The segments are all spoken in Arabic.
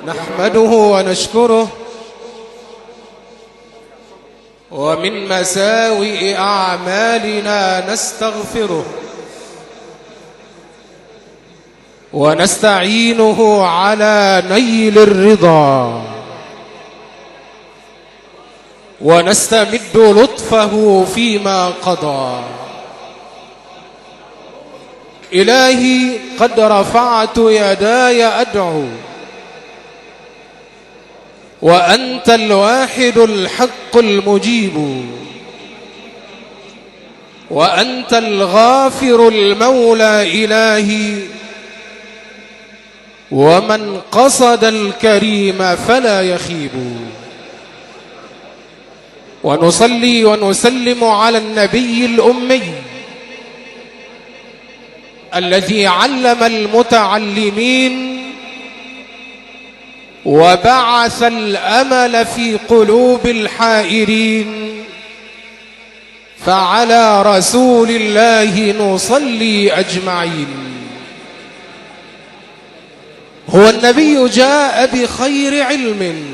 نحمده ونشكره، ومن مساوئ أعمالنا نستغفره، ونستعينه على نيل الرضا، ونستمد لطفه فيما قضى. إلهي قد رفعت يداي أدعو، وأنت الواحد الحق المجيب، وأنت الغافر المولى إلهي، ومن قصد الكريم فلا يخيب. ونصلي ونسلم على النبي الأمي الذي علم المتعلمين وبعث الأمل في قلوب الحائرين، فعلى رسول الله نصلي أجمعين. هو النبي جاء بخير علم،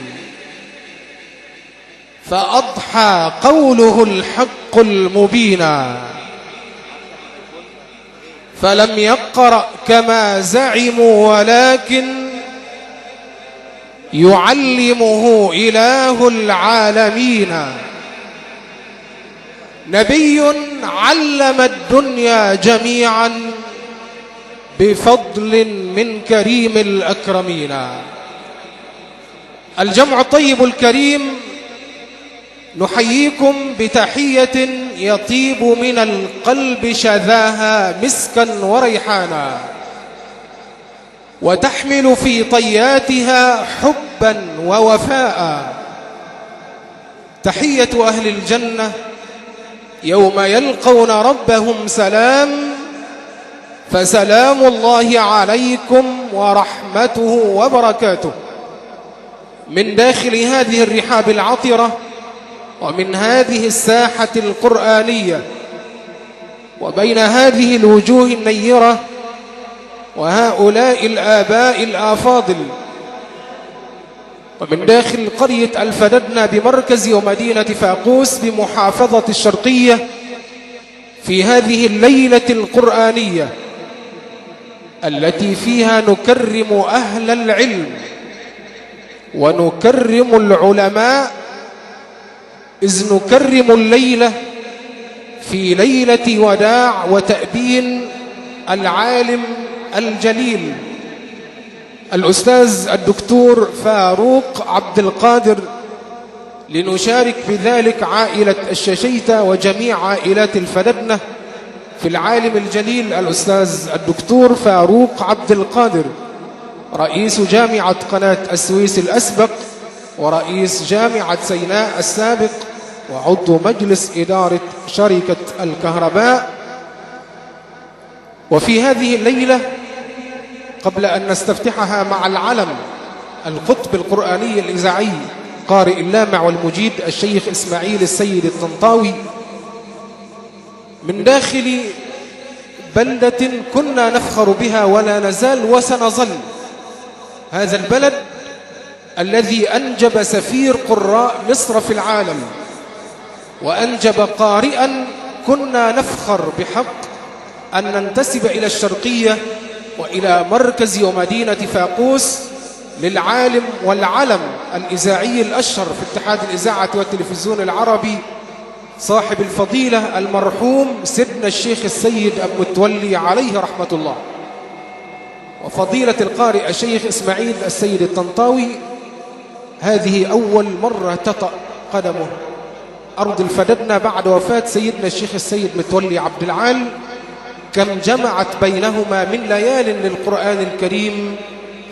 فأضحى قوله الحق المبين، فلم يقرأ كما زعموا، ولكن يعلمه إله العالمين. نبي علم الدنيا جميعا بفضل من كريم الأكرمين. الجمع الطيب الكريم، نحييكم بتحية يطيب من القلب شذاها مسكا وريحانا، وتحمل في طياتها حبا ووفاء. تحية أهل الجنة يوم يلقون ربهم سلام، فسلام الله عليكم ورحمته وبركاته. من داخل هذه الرحاب العطرة، ومن هذه الساحة القرآنية، وبين هذه الوجوه النيرة وهؤلاء الآباء الأفاضل، ومن داخل قرية الفددنة بمركز ومدينة فاقوس بمحافظة الشرقية، في هذه الليلة القرآنية التي فيها نكرم أهل العلم ونكرم العلماء، إذ نكرم الليلة في ليلة وداع وتأبين العالم الجليل الأستاذ الدكتور فاروق عبد القادر، لنشارك بذلك عائلة الششيتة وجميع عائلات الفددنة في العالم الجليل الأستاذ الدكتور فاروق عبد القادر، رئيس جامعة قناة السويس الأسبق، ورئيس جامعة سيناء السابق، وعضو مجلس إدارة شركة الكهرباء. وفي هذه الليلة، قبل أن نستفتحها مع العلم القطب القرآني الإذاعي قارئ اللامع والمجيد الشيخ إسماعيل السيد الطنطاوي، من داخل بلدة كنا نفخر بها ولا نزال وسنظل، هذا البلد الذي أنجب سفير قراء مصر في العالم، وأنجب قارئا كنا نفخر بحق أن ننتسب إلى الشرقية وإلى مركز ومدينة فاقوس للعالم والعلم الإذاعي الأشهر في اتحاد الإذاعة والتلفزيون العربي، صاحب الفضيلة المرحوم سيدنا الشيخ السيد أبو متولي عليه رحمة الله، وفضيلة القارئ الشيخ إسماعيل السيد الطنطاوي. هذه أول مرة تطأ قدمه أرض الفددنة بعد وفاة سيدنا الشيخ السيد متولي عبد العال. كم جمعت بينهما من ليال للقرآن الكريم،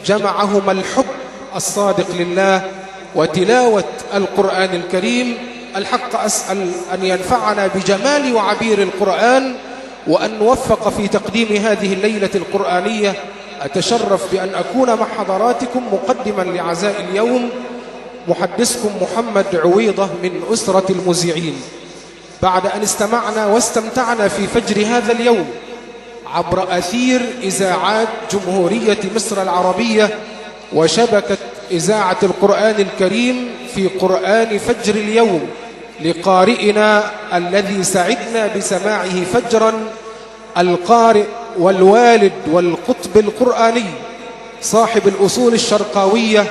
جمعهما الحب الصادق لله وتلاوة القرآن الكريم. الحق أسأل أن ينفعنا بجمال وعبير القرآن، وأن نوفق في تقديم هذه الليلة القرآنية. أتشرف بأن أكون مع حضراتكم مقدما لعزاء اليوم، محدثكم محمد عويضة من أسرة المذيعين. بعد أن استمعنا واستمتعنا في فجر هذا اليوم عبر أثير إذاعات جمهورية مصر العربية وشبكة إذاعة القرآن الكريم في قرآن فجر اليوم لقارئنا الذي سعدنا بسماعه فجرا، القارئ والوالد والقطب القرآني صاحب الأصول الشرقاوية.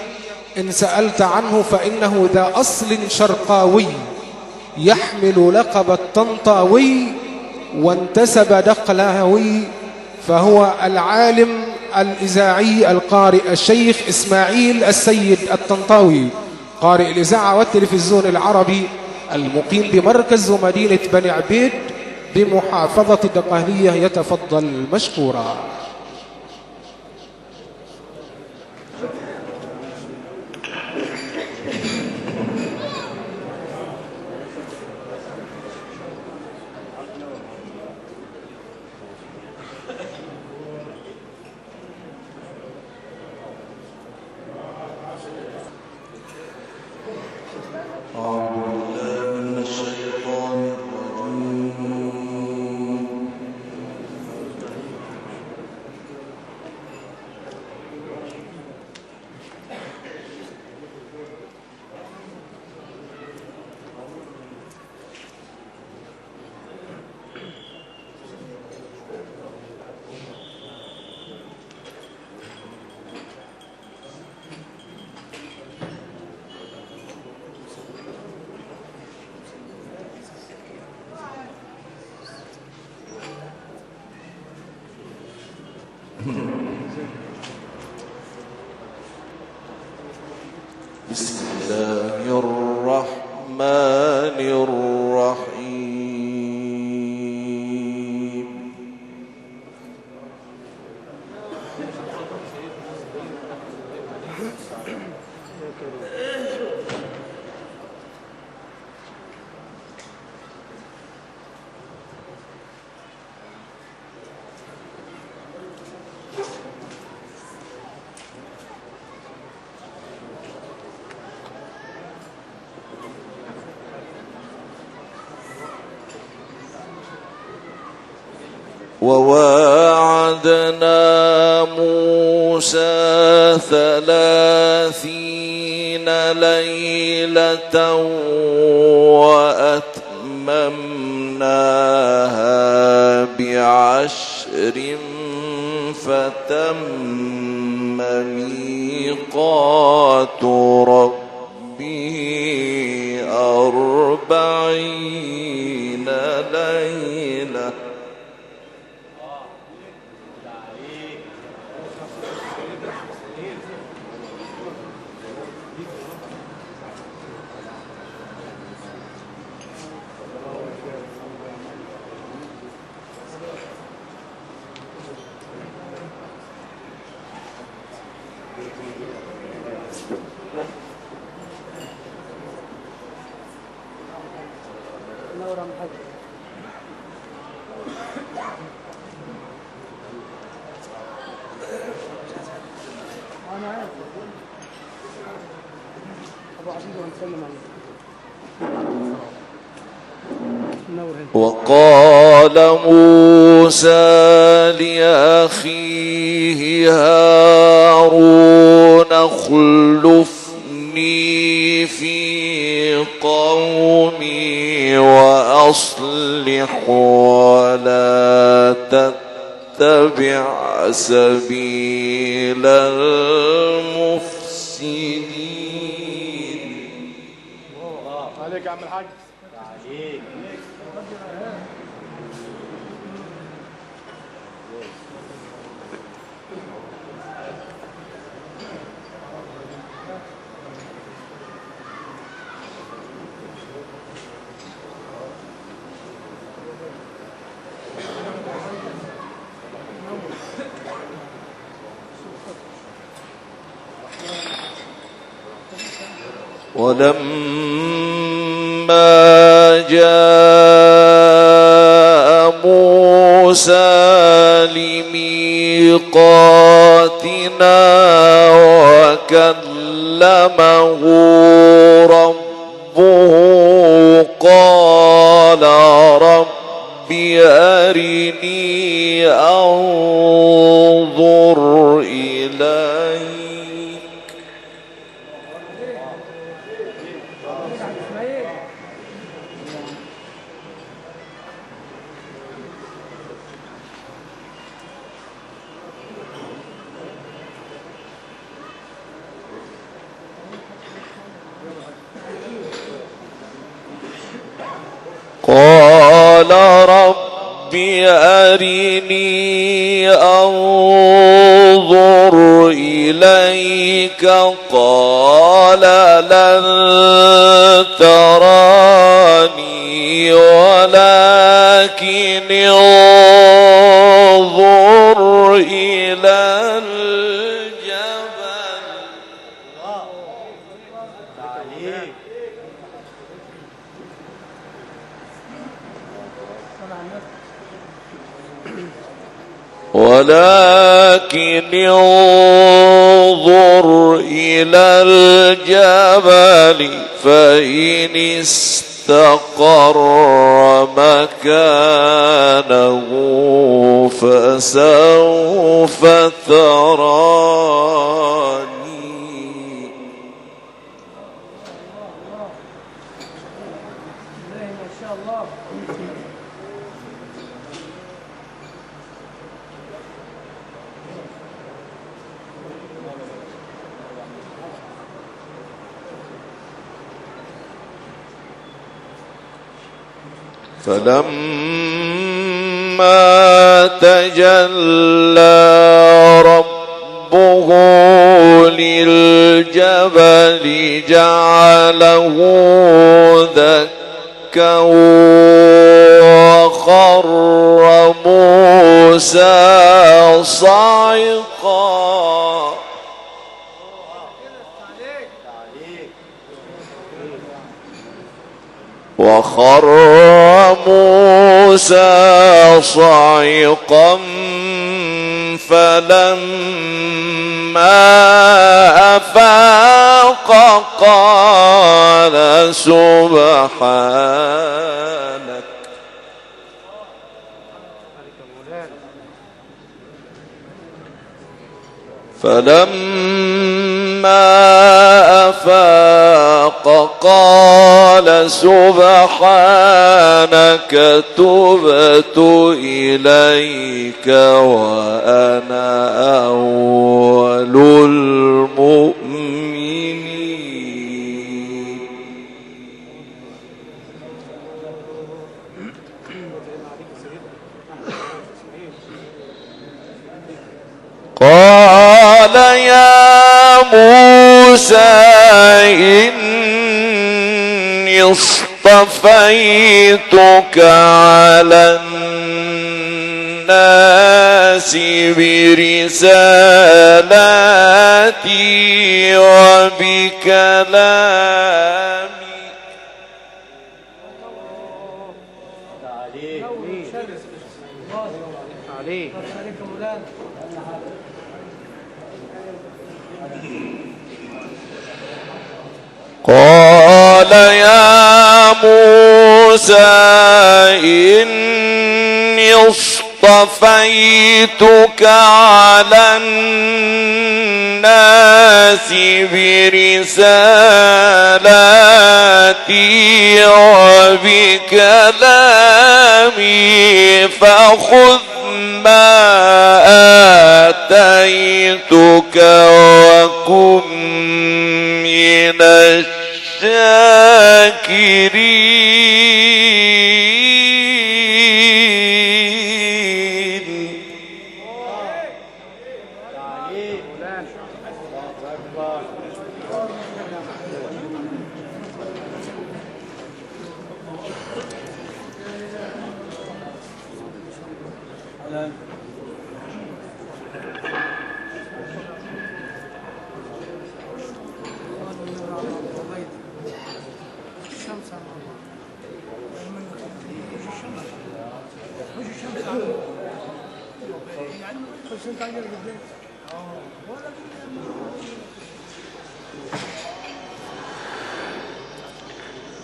إن سألت عنه فإنه ذا أصل شرقاوي يحمل لقب الطنطاوي وانتسب دقلاوي، فهو العالم الإذاعي القارئ الشيخ إسماعيل السيد الطنطاوي، قارئ الإذاعة والتلفزيون العربي، المقيم بمركز ومدينة بني عبيد بمحافظة الدقهلية. يتفضل مشكورا. بسم الله الرحمن الرحيم. وواعدنا موسى 30 ليلة وأتممناها ب10 فتم ميقات ربه 40 ليلة. وقال موسى لأخيه هارون اخلفني في قومي وأصلح ولا تتبع سبيل المفسدين. عليك يا عم الحاج. ولما جاء موسى لميقاتنا وكلمه ربه قال رب أرني أنظر إليك قال رب أرني أنظر إليك قال لن تراني ولكن انظر إلى الجبل فإن استقر مكانه فسوف تراني فلما تجلى ربه للجبل جعله دكا وخر موسى صعقا وخر موسى صعقا فلما أفاق قال سبحانك قال سبحانك تبت إليك وأنا أول المؤمنين قال يا موسى إني اصطفيتك على الناس برسالاتي وبكلامي قال يا موسى إني اصطفيتك على الناس برسالاتي وبكلامي فخذ ما آتيتك وكن من الشاكرين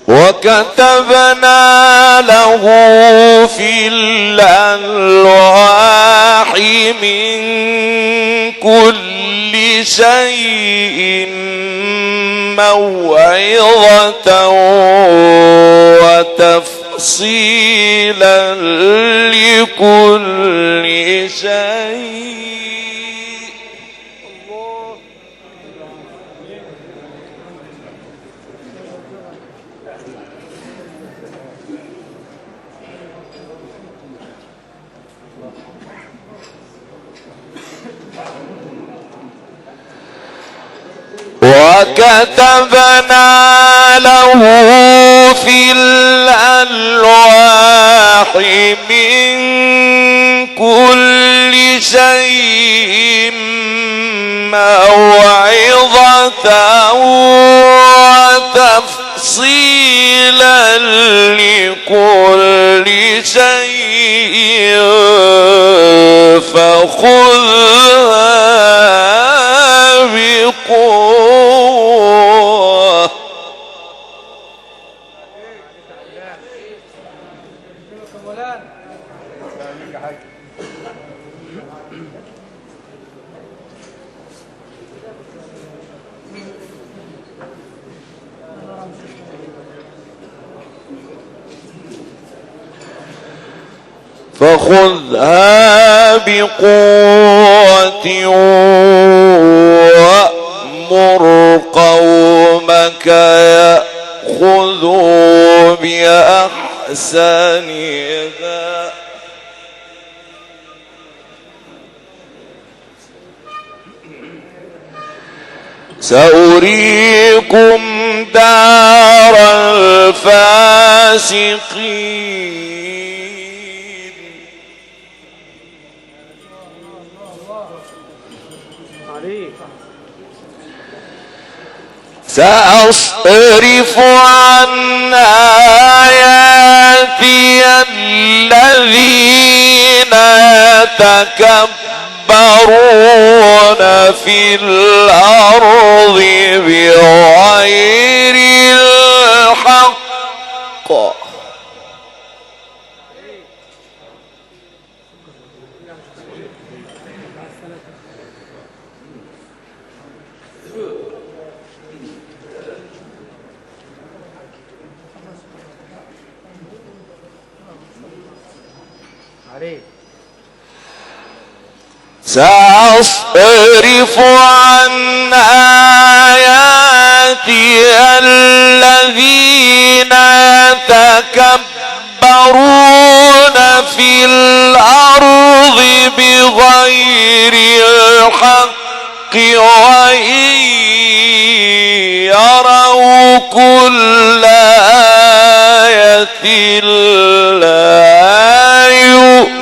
وكتبنا له في الألواح من كل شيء موعظة وتفصيلا لكل شيء وكتبنا له في الألواح من كل شيء موعظة وتفصيلا لكل شيء فخذها بقوة. فخذها بقوة وأمر قومك يأخذوا بأحسنها سأريكم دار الفاسقين. سأصرف عن آياتي الذين يتكبرون في الأرض بغير الحق سأصرف عن آياتي الذين يتكبرون في الأرض بغير الحق وإن يروا كل آية لا يؤمنون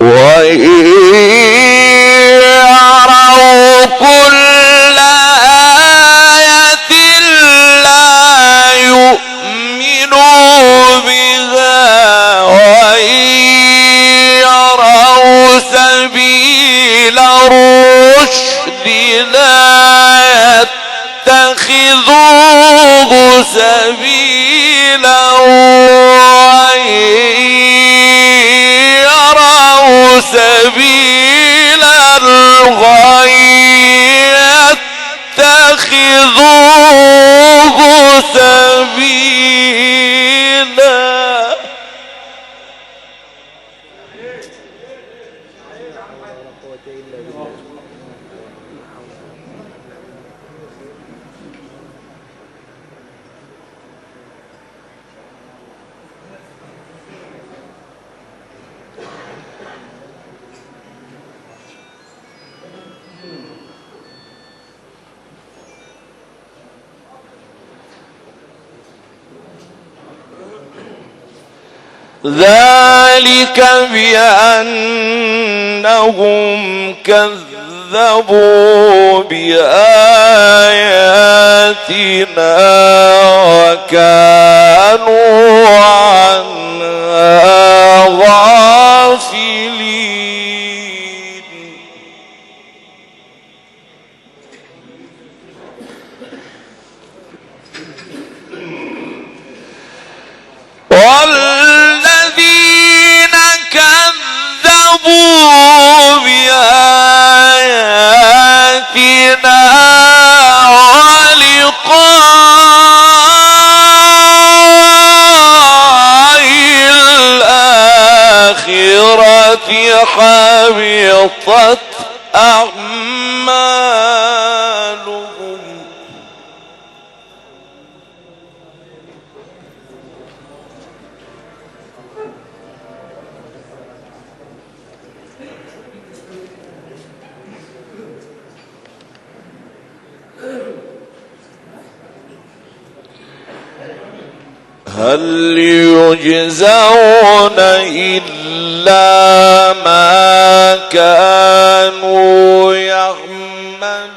وإن يروا كل آية لا يؤمنوا بها وإن يروا سبيل الرشد لا يتخذوه سبيلا سبيل الغي يتخذوه سبيلا. ذلك بأنهم كذبوا بآياتنا وكانوا عنها غافلين. والذين كذبوا بآياتنا ولقاء الآخرة حبطت أعمالهم هل يجزون إلا ما كانوا يعملون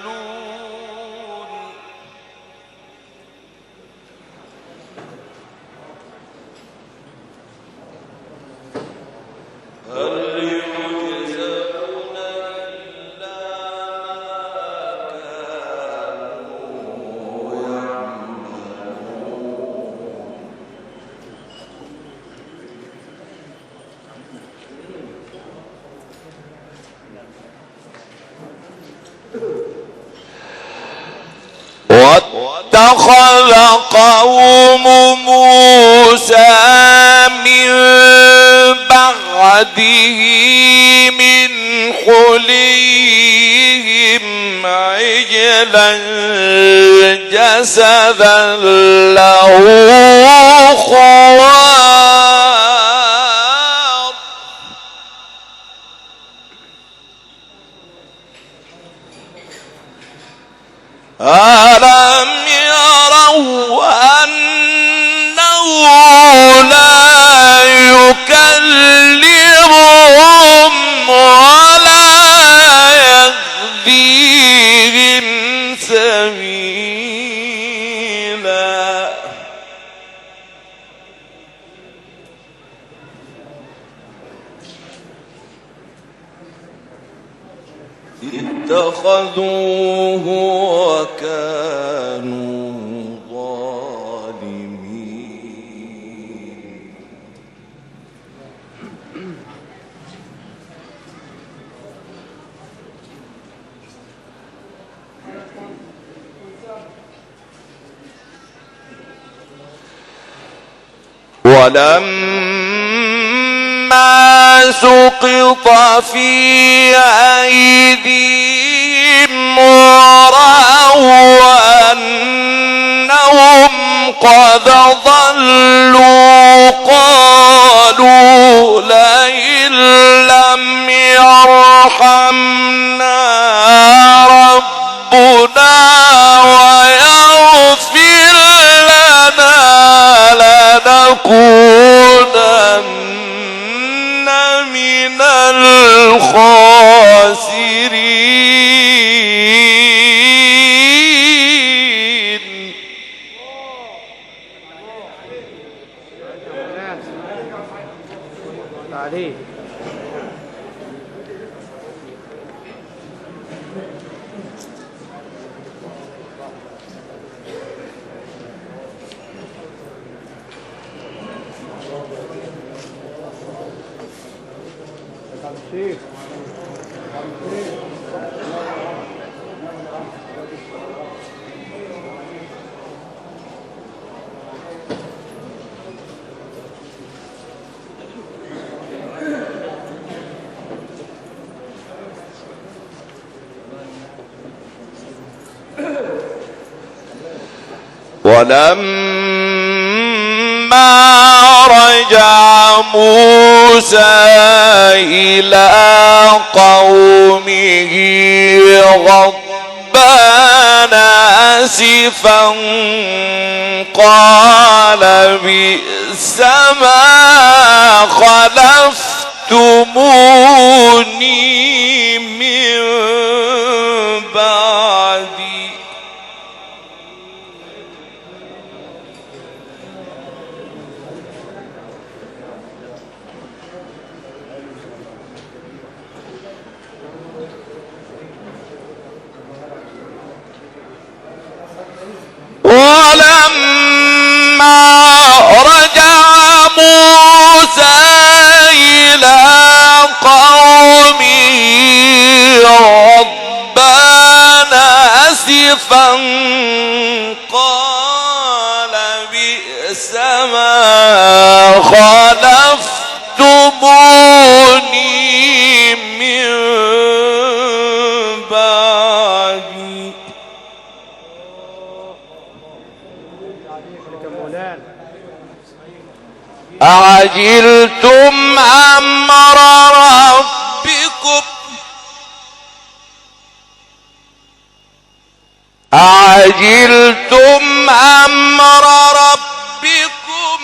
واتخذ قوم موسى من بعده من حليهم عجلا جسدا له خوار ألم يروا أنه لا يكلمهم ولا يهديهم سبيلا اتخذوه وكانوا ظالمين ولما سقط في أيديهم ورأوا أنهم قد ضلوا قالوا لئن لم يرحمنا ربنا ويغفر لنا لنكونن من الخاسرين عليه. ولما رجع موسى إلى قومه غضبان آسفا قال بئس ما خلفتموني من بعدي ولما رجع موسى إلى قومه أعجلتم أمر ربكم أعجلتم أمر ربكم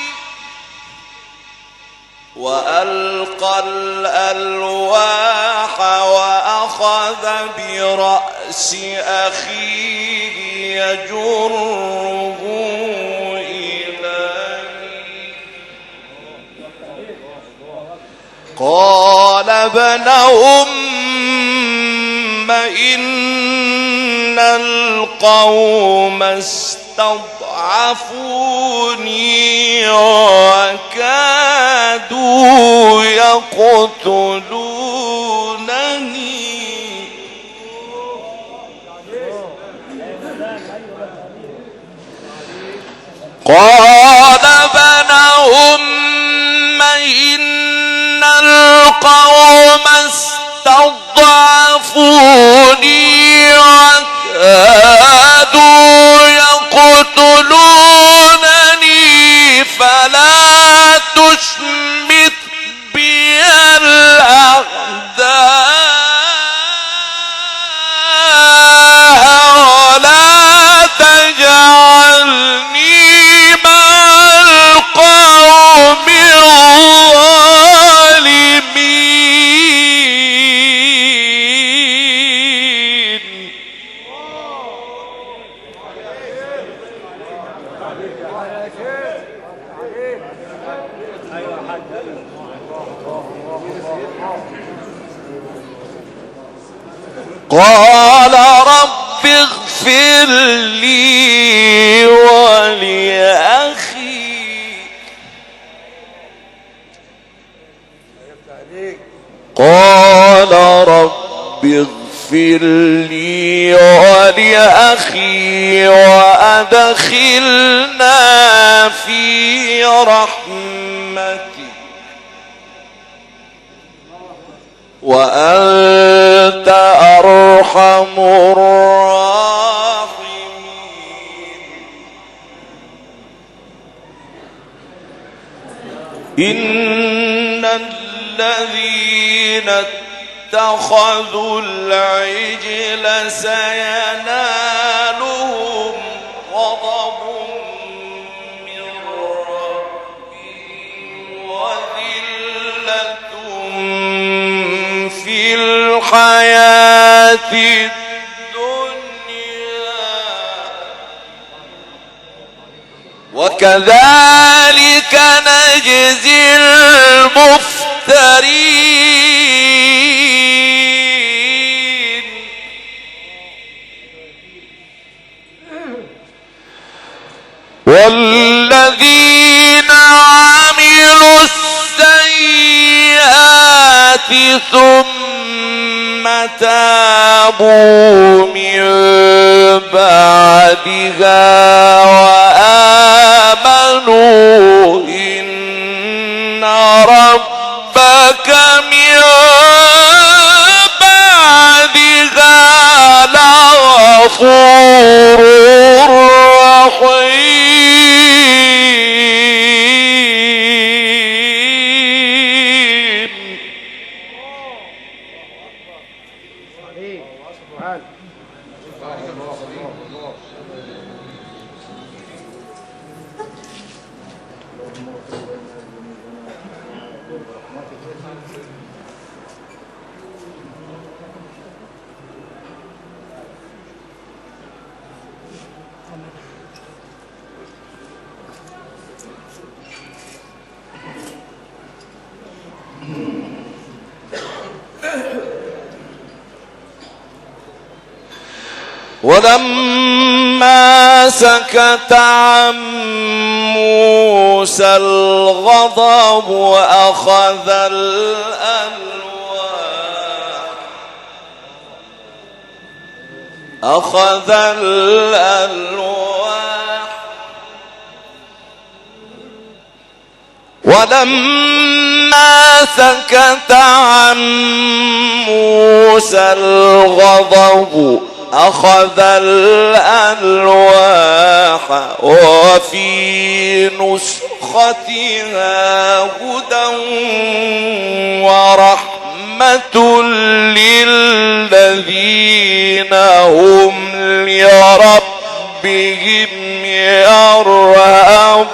وألقى الألواح وأخذ برأس أخيه يجره إليه قال ابن أم إن القوم استضعفوني وكادوا يقتلونني قال ابن أم إن القوم استضعفوني وكادوا يقتلونني فلا تشمت بي الأعداء ولا تجعلني مع القوم الظالمين. قال رب اغفر لي ولأخي قال رب اغفر لي ولأخي وأدخلنا في رحمتك وأنت أرحم الراحمين. إن الذين اتخذوا العجل سينالهم غضب من ربهم وذلة في الحياة الدنيا وكذلك نجزي المفترين. والذين عملوا السيئات ثم تابوا من بعدها وآمنوا إن ربك من بعدها لغفور رحيم. ولما سكت عن موسى الغضب أخذ الألواح ولما سكت عن موسى الغضب أخذ الألواح وفي نسختها هدى ورحمة للذين هم لربهم يرهبون.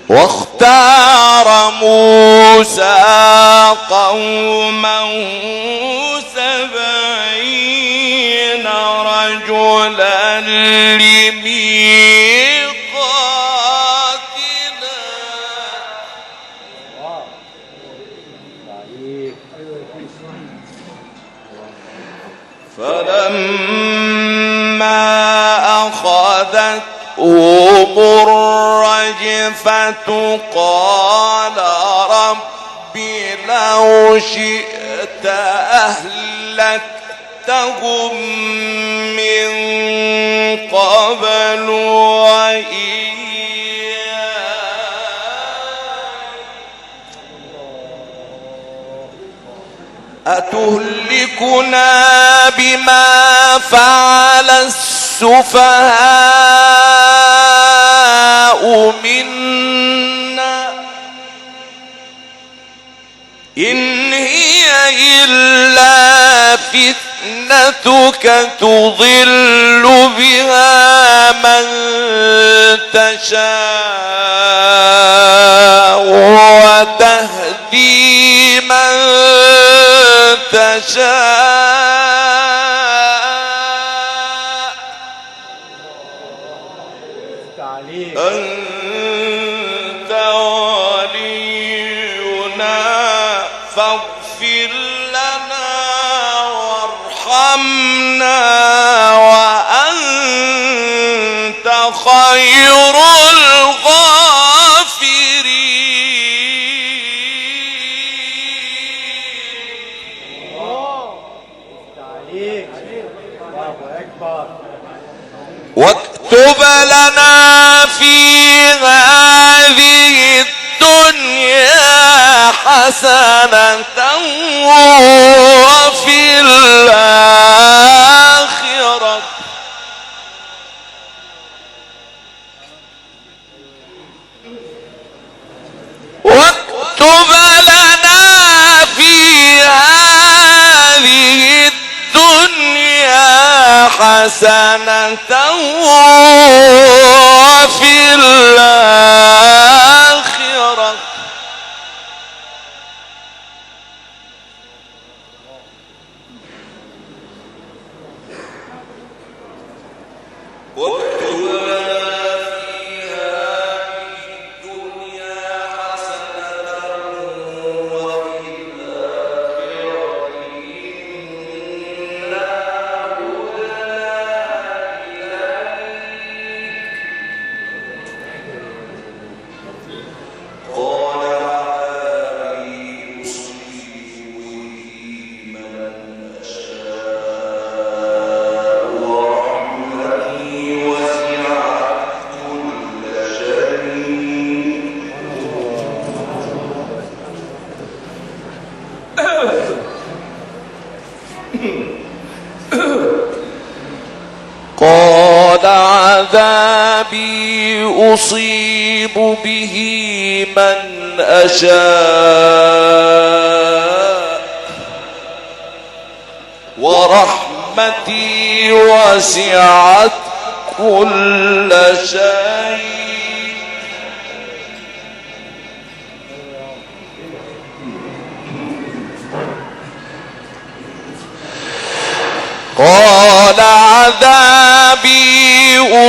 واختار موسى قومه 70 رجلا لميقاتنا فلما أخذتهم الرجفة قال رب لو شئت أهلكتهم من قبل أتهلكنا بما فعل السفهاء منا إن هي إلا فتنتك تضل بها من تشاء وتهدي من تشاء أنت ولينا فاغفر لنا وارحمنا وأنت خير واكتب لنا في هذه الدنيا حسنة وفي الآخرة واكتب لنا في هذه الدنيا حسنة وفي الآخرة قال عذابي أصيب به من أشاء ورحمتي وسعت كل شيء قال عذابي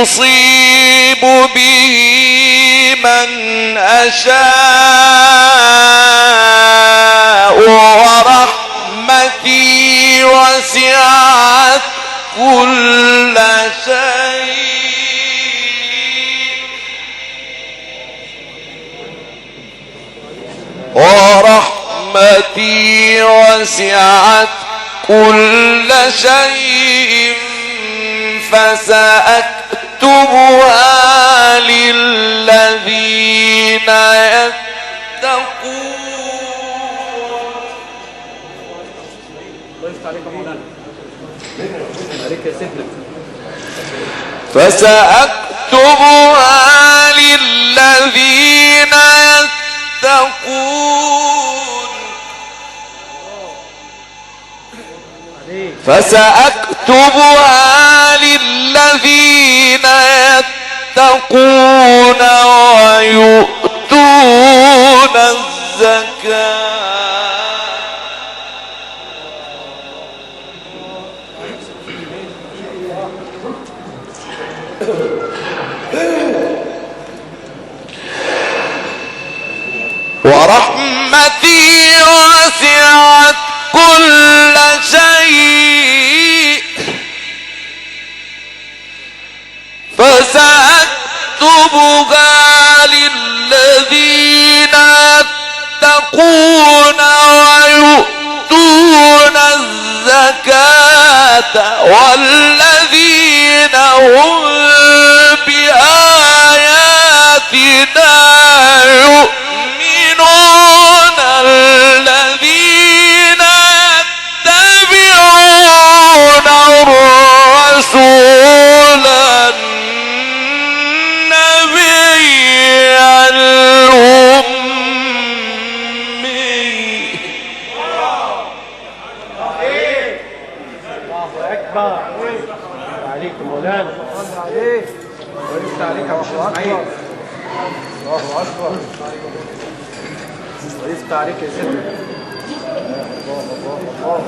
أصيب به من أشاء ورحمتي وسعت كل شيء ورحمتي وسعت كل شيء فسأكتبها للذين يتقون فسأكتبها للذين يتقون فسأكتبها للذين يتقون ويؤتون الزكاة ورحمتي وسعت كل شيء فسأكتبها للذين يتقون ويؤتون الزكاة والذين هم بآياتنا يؤمنون الذين يتبعون الرسول النبي الأمي الله أكبر عليك مولانا عليك ويفتح عليك الله أكبر الله أكبر ويفتح عليك يا سيدي الله الله الله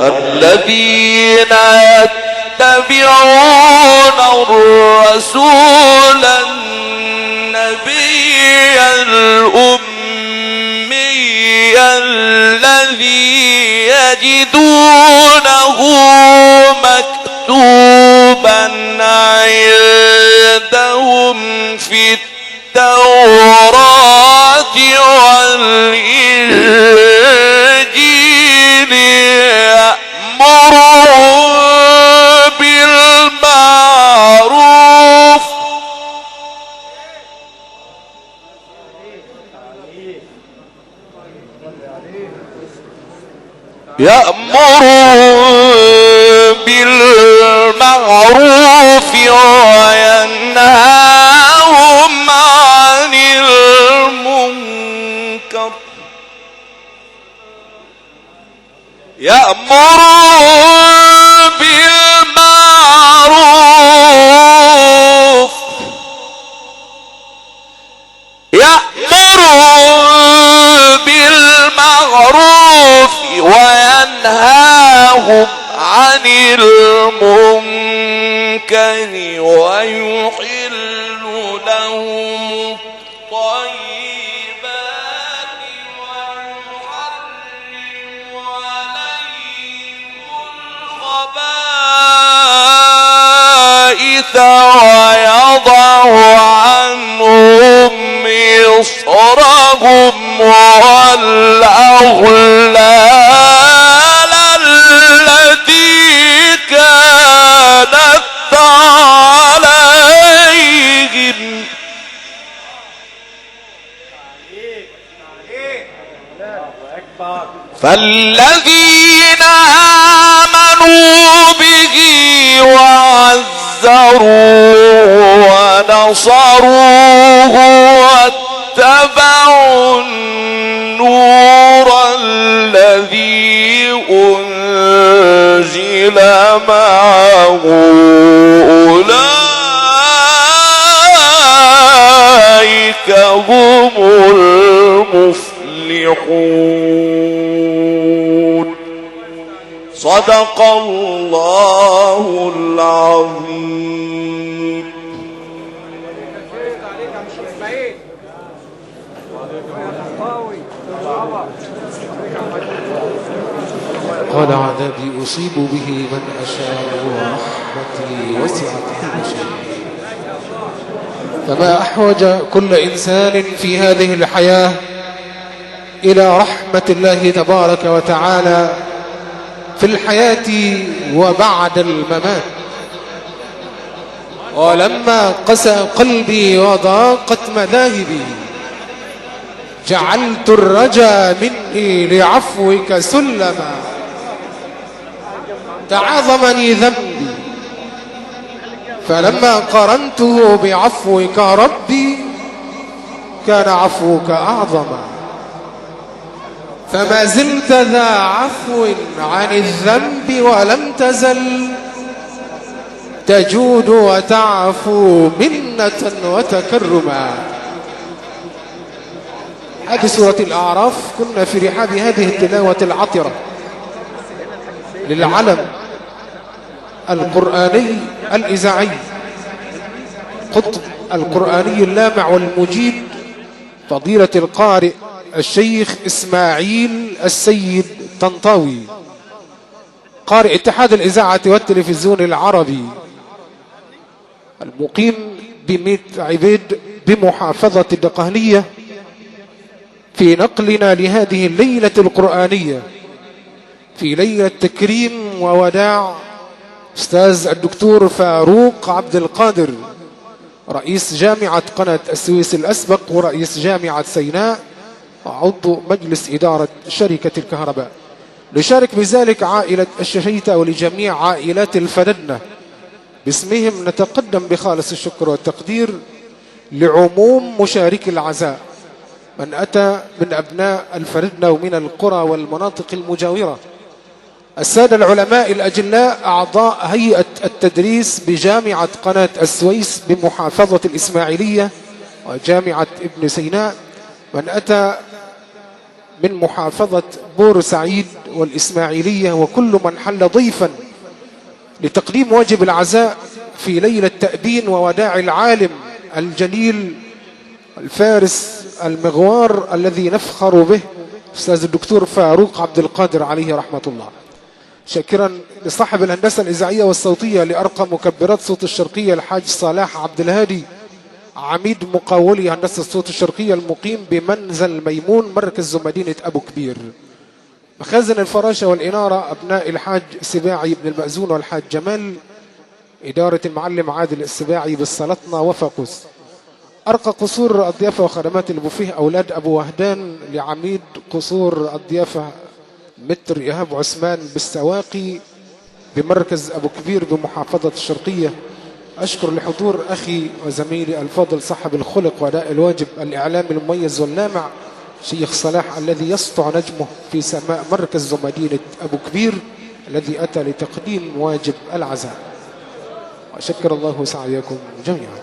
الذين يتبعون الرسول النبي الأمي الذي يجدونه مكتوبا عندهم في التوراة والإنجيل يأمرهم بالمعروف وينهاهم عن المنكر يأمرهم بالمعروف عن المنكر ويحل لهم الطيبات ويحرم عليهم الخبائث ويضع عنهم إصرهم والأغلال التي كانت عليهم فالذين آمنوا به وعزروه ونصروه واتبعوا النور الذي أنزل معه أولئك هم المفلحون. صدق الله العظيم. قال عذابي أصيب به من أشاء ورحمتي وسعت كل شيء. فما أحوج كل إنسان في هذه الحياة إلى رحمة الله تبارك وتعالى في الحياة وبعد الممات. ولما قسى قلبي وضاقت مذاهبي جعلت الرجا مني لعفوك سلما. تعاظمني ذنبي فلما قرنته بعفوك ربي كان عفوك أعظما. فما زلت ذا عفو عن الذنب ولم تزل تجود وتعفو منة وتكرما. هذه سورة الأعراف. كنا في رحاب هذه التلاوة العطرة للعلم القرآني الإذاعي قطب القرآني اللامع والمجيد فضيلة القارئ الشيخ إسماعيل السيد طنطاوي، قارئ اتحاد الإذاعة والتلفزيون العربي، المقيم بميت عبيد بمحافظة الدقهلية، في نقلنا لهذه الليلة القرآنية في ليلة تكريم ووداع أستاذ الدكتور فاروق عبد القادر، رئيس جامعة قناة السويس الأسبق ورئيس جامعة سيناء وعضو مجلس إدارة شركة الكهرباء. لشارك بذلك عائلة الششيتة ولجميع عائلات الفددنة. باسمهم نتقدم بخالص الشكر والتقدير لعموم مشارك العزاء من أتى من أبناء الفددنة ومن القرى والمناطق المجاورة، السادة العلماء الأجلاء أعضاء هيئة التدريس بجامعة قناة السويس بمحافظة الإسماعيلية وجامعة ابن سيناء، من أتى من محافظة بورسعيد والإسماعيلية، وكل من حل ضيفا لتقديم واجب العزاء في ليلة تأبين ووداع العالم الجليل الفارس المغوار الذي نفخر به أستاذ الدكتور فاروق عبد القادر عليه رحمة الله. شاكرا لصاحب الهندسة الإذاعية والصوتية لأرقى مكبرات صوت الشرقية الحاج صلاح عبد الهادي، عميد مقاولي هندسة الصوت الشرقية المقيم بمنزل ميمون مركز مدينة أبو كبير. مخازن الفراشة والإنارة أبناء الحاج السباعي بن المأذون والحاج جمال، إدارة المعلم عادل السباعي بالسلطنة وفاقوس. أرقى قصور الضيافة وخدمات البوفيه أولاد أبو وهدان لعميد قصور الضيافة متر إيهاب عثمان بالسواقي بمركز أبو كبير بمحافظة الشرقية. أشكر لحضور أخي وزميلي الفاضل صاحب الخلق وأداء الواجب الإعلامي المميز واللامع شيخ صلاح الذي يسطع نجمه في سماء مركز ومدينة أبو كبير الذي أتى لتقديم واجب العزاء. وأشكر الله سعيكم جميعا.